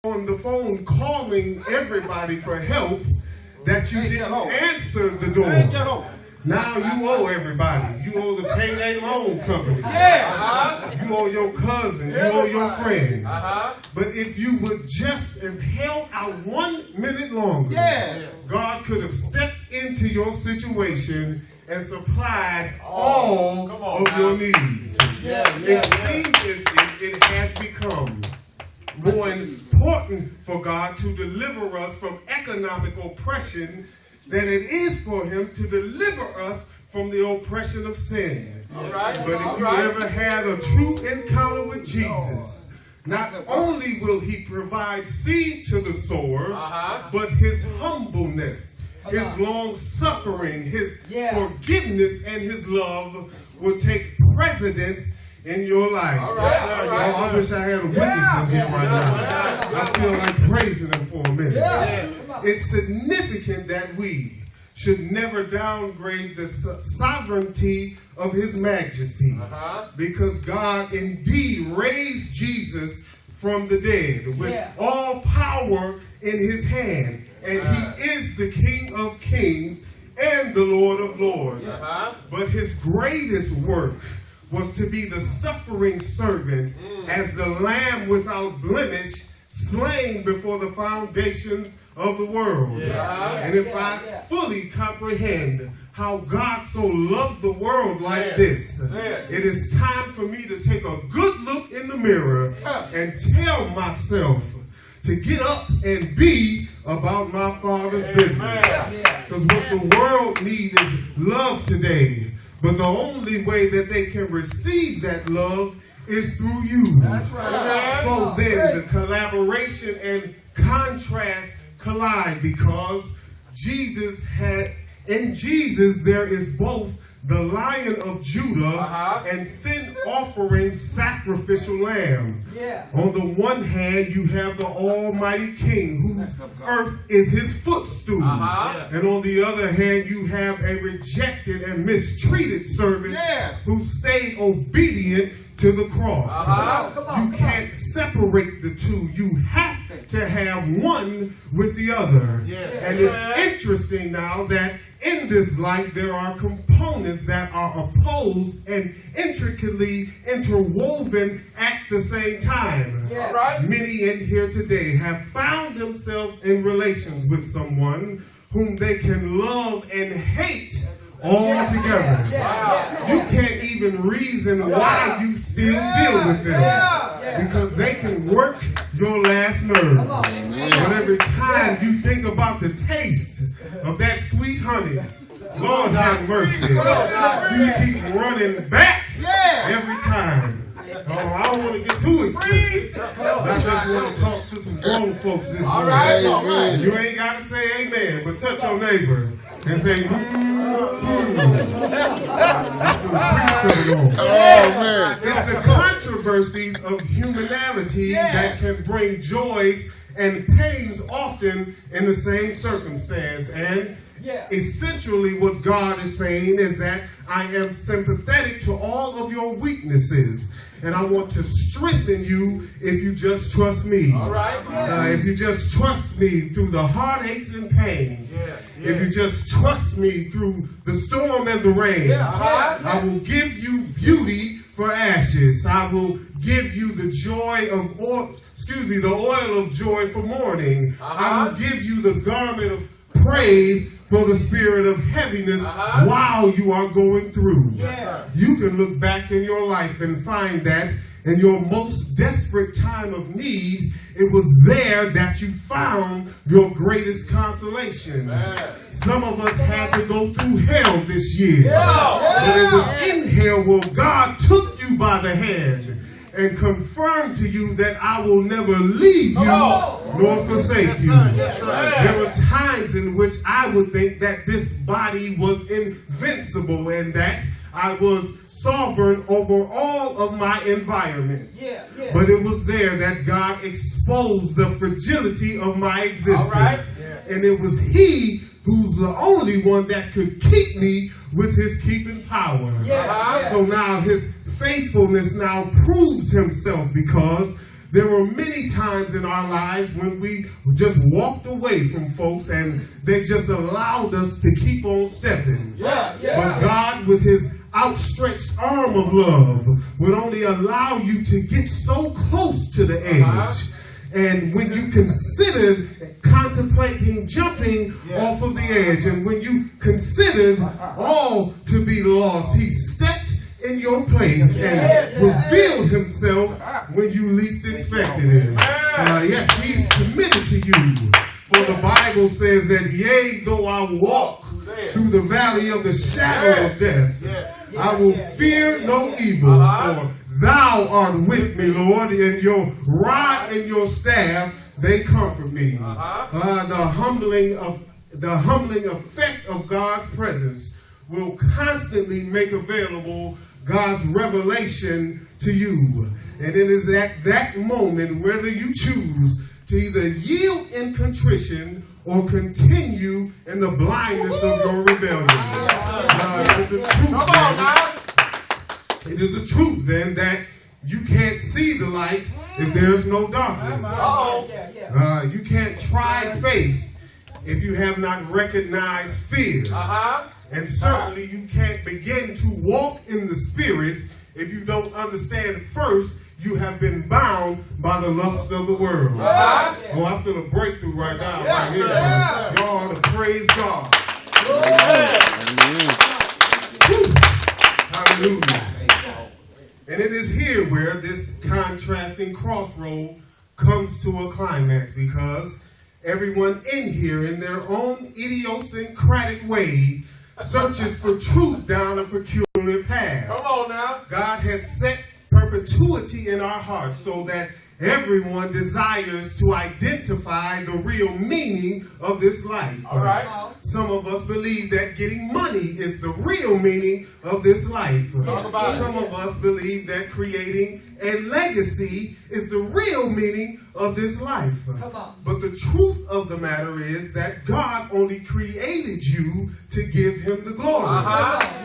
on the phone calling everybody for help that you didn't answer the door. Now you owe everybody. You owe the payday loan company. You owe your cousin. You owe your friend. But if you would just have held out 1 minute longer, God could have stepped into your situation and supplied all of your needs. It seems as if it has become more important for God to deliver us from economic oppression than it is for him to deliver us from the oppression of sin. But if you ever had a true encounter with Jesus, not only will he provide seed to the sower, but his humbleness, his long suffering, his forgiveness, and his love will take precedence in your life. I wish I had a witness in here right now. I feel like praising him for a minute. It's significant that we should never downgrade the sovereignty of his majesty, because God indeed raised Jesus from the dead with all power in his hand, and he is the King of kings and the Lord of lords. But his greatest work was to be the suffering servant as the lamb without blemish, slain before the foundations of the world. And if I fully comprehend how God so loved the world like this, it is time for me to take a good look in the mirror and tell myself to get up and be about my Father's business. Because what the world needs is love today. But the only way that they can receive that love is through you. So then the collaboration and contrast collide, because in Jesus there is both the Lion of Judah and sin offering sacrificial lamb. On the one hand, you have the Almighty King, whose earth is his footstool. And on the other hand, you have a rejected and mistreated servant who stayed obedient to the cross. You can't separate the two. You have to have one with the other. And it's interesting now that in this life there are components that are opposed and intricately interwoven at the same time. Many in here today have found themselves in relations with someone whom they can love and hate all together. You can't even reason why you still deal with them, because they can work your last nerve. But every time you think about the taste of that sweet honey, Lord have mercy, you keep running back every time. I don't want to get too explicit. I just want to talk to some grown folks this morning. You ain't got to say amen, but touch your neighbor and say, It's the controversies of humanity that can bring joys and pains often in the same circumstance. And essentially what God is saying is that I am sympathetic to all of your weaknesses, and I want to strengthen you if you just trust me. If you just trust me through the heartaches and pains. If you just trust me through the storm and the rain. I will give you beauty for ashes. I will give you the the oil of joy for mourning. I will give you the garment of praise for the spirit of heaviness while you are going through. You can look back in your life and find that in your most desperate time of need, it was there that you found your greatest consolation. Some of us had to go through hell this year. But it was in hell where God took you by the hand and confirmed to you that I will never leave you nor forsake you. There were times in which I would think that this body was invincible and that I was sovereign over all of my environment. But it was there that God exposed the fragility of my existence. And it was he who's the only one that could keep me with his keeping power. So now his faithfulness now proves himself, because there were many times in our lives when we just walked away from folks and they just allowed us to keep on stepping. But God, with his outstretched arm of love, would only allow you to get so close to the edge. And when you considered contemplating jumping off of the edge, and when you considered all to be lost, he stepped in your place and revealed himself when you least expected him. Yes, he's committed to you. For the Bible says that, yea, though I walk through the valley of the shadow of death, I will fear no evil, for thou art with me, Lord, and your rod and your staff, they comfort me. The humbling effect of God's presence will constantly make available God's revelation to you. And it is at that moment whether you choose to either yield in contrition or continue in the blindness of your rebellion. It is a truth, man. It is a truth, then, that you can't see the light if there's no darkness. You can't try faith if you have not recognized fear. And certainly you can't begin to walk in the Spirit if you don't understand first you have been bound by the lust of the world. Oh, I feel a breakthrough right now. Right here. Y'all ought to praise God. Hallelujah. And it is here where this contrasting crossroad comes to a climax, because everyone in here, in their own idiosyncratic way, searches for truth down a peculiar path. Come on now. God has set perpetuity in our hearts so that everyone desires to identify the real meaning of this life. All right. Some of us believe that getting money is the real meaning of this life. Some of us believe that creating a legacy is the real meaning of this life. But the truth of the matter is that God only created you to give him the glory.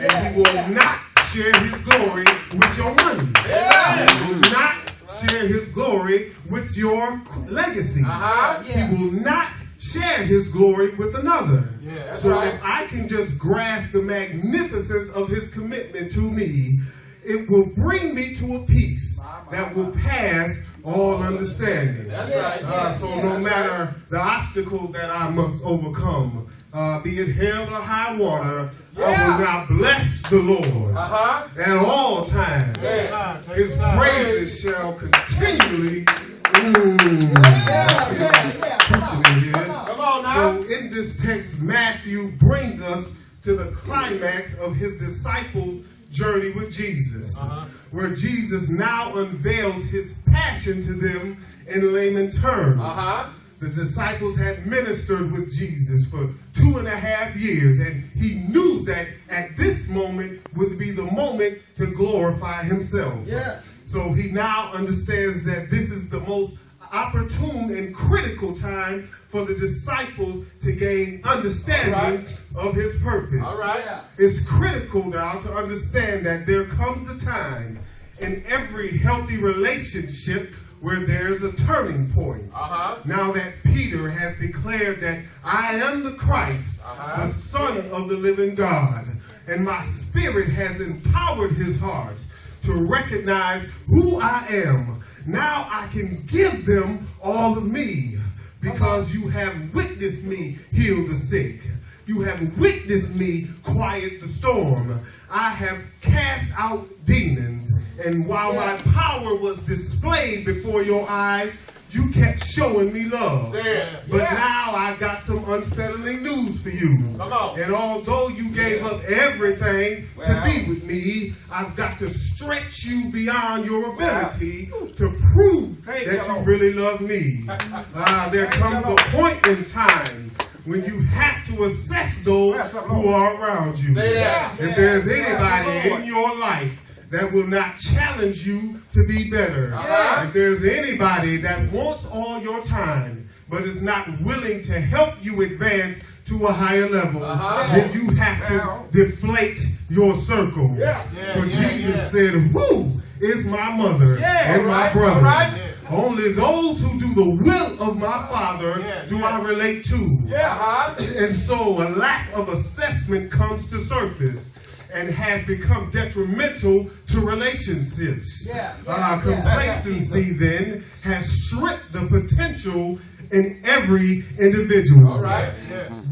And he will not share his glory with your money. He will not share his glory with your legacy. He will not share his glory with another. So if I can just grasp the magnificence of his commitment to me, it will bring me to a peace that will pass all understanding. So no matter the obstacle that I must overcome, be it hell or high water, I will now bless the Lord at all times. His praises shall continually. So in this text, Matthew brings us to the climax of his disciples' journey with Jesus, where Jesus now unveils his passion to them in layman terms. The disciples had ministered with Jesus for 2.5 years, and he knew that at this moment would be the moment to glorify himself. So he now understands that this is the most opportune and critical time for the disciples to gain understanding of his purpose. It's critical now to understand that there comes a time in every healthy relationship where there's a turning point. Now that Peter has declared that I am the Christ, the Son of the living God, and my spirit has empowered his heart to recognize who I am, now I can give them all of me, because you have witnessed me heal the sick. You have witnessed me quiet the storm. I have cast out demons. And while my power was displayed before your eyes, you kept showing me love. But now I got some unsettling news for you. And although you gave up everything to be with me, I've got to stretch you beyond your ability to prove that you really love me. There comes a point in time when you have to assess those who are around you. If there's anybody in your life that will not challenge you to be better, if there's anybody that wants all your time but is not willing to help you advance to a higher level, then you have to deflate your circle. For Jesus said, who is my mother and my brother? Only those who do the will of my Father do I relate to. And so a lack of assessment comes to surface and has become detrimental to relationships. Complacency then has stripped the potential in every individual.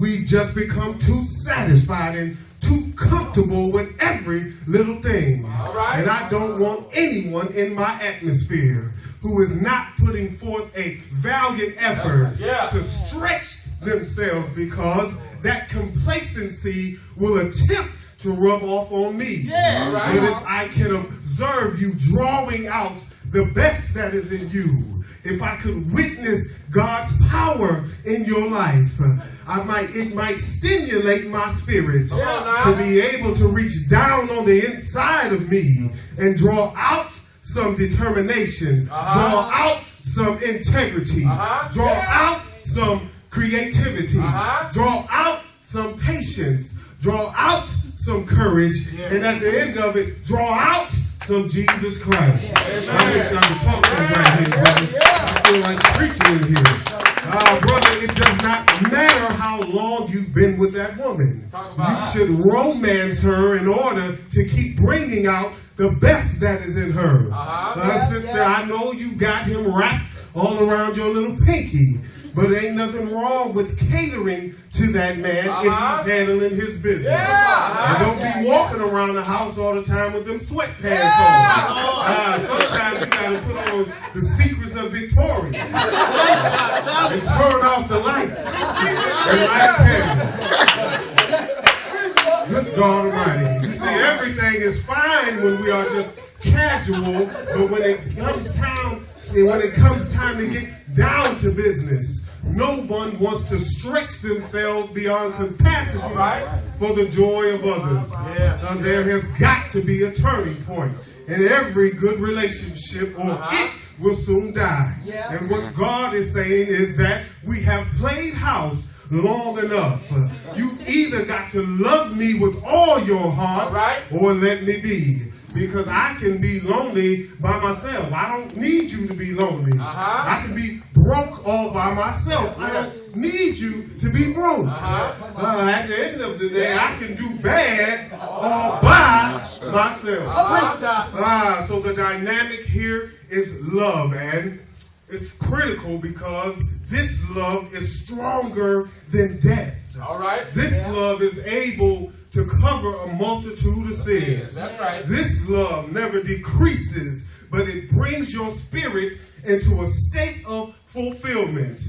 We've just become too satisfied and too comfortable with every little thing. And I don't want anyone in my atmosphere who is not putting forth a valiant effort to stretch themselves, because that complacency will attempt to rub off on me. But if I can observe you drawing out the best that is in you, if I could witness God's power in your life, it might stimulate my spirit to be able to reach down on the inside of me and draw out some determination, draw out some integrity, draw out some creativity, draw out some patience, draw out some courage, and at the end of it, draw out some Jesus Christ. I wish I could talk to you right here, brother. I feel like preaching in here. Brother, it does not matter how long you've been with that woman. You should romance her in order to keep bringing out the best that is in her. Sister, I know you got him wrapped all around your little pinky, but ain't nothing wrong with catering to that man if he's handling his business. And don't be walking around the house all the time with them sweatpants on. Sometimes you got to put on the Secrets of Victoria and turn off the lights and light candles. Good God Almighty. You see, everything is fine when we are just casual, but when it comes time to get down to business, no one wants to stretch themselves beyond capacity for the joy of others. There has got to be a turning point in every good relationship, or it will soon die. And what God is saying is that we have played house long enough. You've either got to love me with all your heart or let me be. Because I can be lonely by myself. I don't need you to be lonely. I can be broke all by myself. I don't need you to be broke. At the end of the day, I can do bad all by myself. So the dynamic here is love, and it's critical because this love is stronger than death. This love is able to cover a multitude of sins. This love never decreases, but it brings your spirit into a state of fulfillment.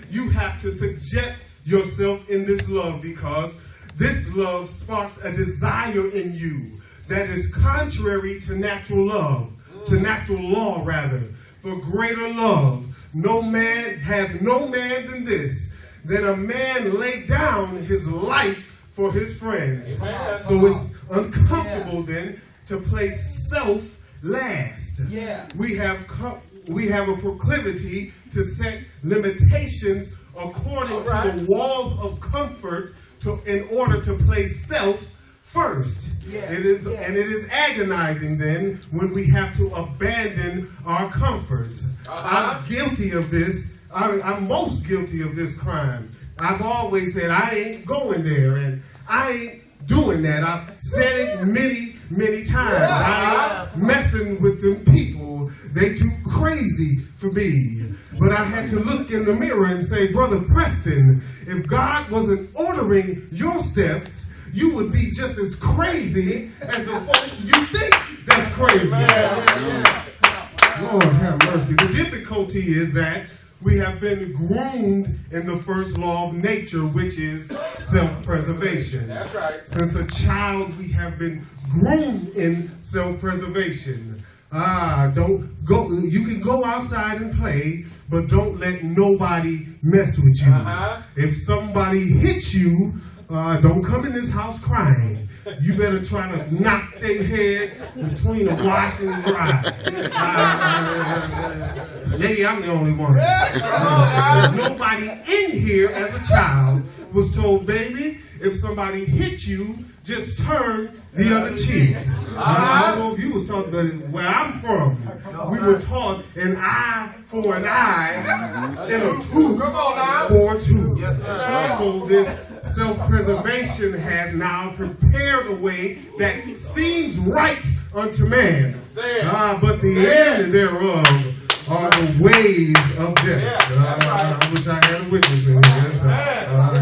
You have to subject yourself in this love, because this love sparks a desire in you that is contrary to natural love, to natural law rather. For greater love, no man than this, than a man lay down his life for his friends. So it's uncomfortable then to place self last. We have a proclivity to set limitations according to the walls of comfort in order to place self first. It is agonizing then when we have to abandon our comforts. I'm guilty of this. I'm most guilty of this crime. I've always said I ain't going there, and I ain't doing that. I've said it many times. I ain't messing with them people. They too crazy for me. But I had to look in the mirror and say, Brother Preston, if God wasn't ordering your steps, you would be just as crazy as the folks you think that's crazy. Lord have mercy. The difficulty is that we have been groomed in the first law of nature, which is self-preservation. That's right. Since a child, we have been groomed in self-preservation. Don't go. You can go outside and play, but don't let nobody mess with you. If somebody hits you, don't come in this house crying. You better try to knock their head between a wash and dry. Maybe I'm the only one. Nobody in here as a child was told, baby, if somebody hit you, just turn the other cheek. I don't know if you was taught, but where I'm from, we were taught an eye for an eye and a tooth for a tooth. So this self-preservation has now prepared a way that seems right unto man, but the end thereof are the ways of death. I wish I had a witness in here.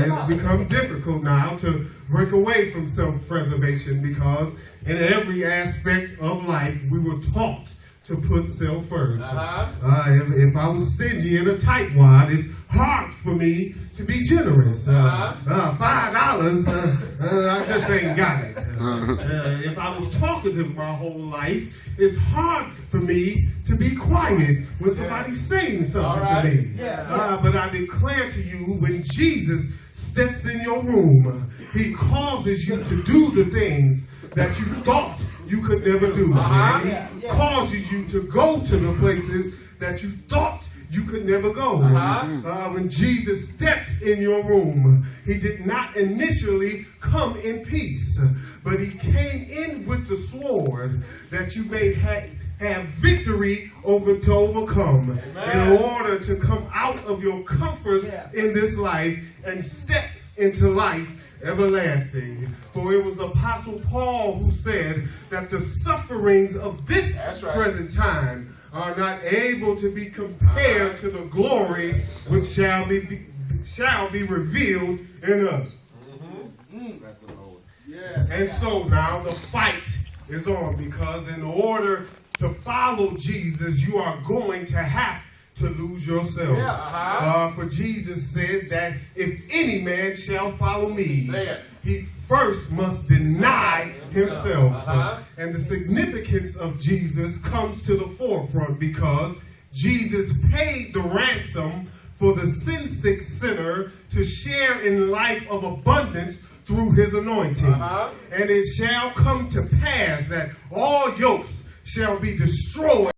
It's become difficult now to break away from self-preservation because in every aspect of life we were taught to put self first. If I was stingy in a tightwad, it's hard for me to be generous. $5, I just ain't got it. If I was talkative my whole life, it's hard for me to be quiet when somebody's saying something to me. But I declare to you, when Jesus steps in your room, he causes you to do the things that you thought you could never do. And he causes you to go to the places that you thought you could never go. When Jesus steps in your room, he did not initially come in peace, but he came in with the sword that you may have victory to overcome. In order to come out of your comforts in this life and step into life everlasting. For it was Apostle Paul who said that the sufferings of this present time are not able to be compared to the glory which shall be revealed in us. And so now the fight is on, because in order to follow Jesus, you are going to have to lose yourself. For Jesus said that if any man shall follow me, he first must deny himself. And the significance of Jesus comes to the forefront because Jesus paid the ransom for the sin-sick sinner to share in life of abundance through his anointing. And it shall come to pass that all yokes shall be destroyed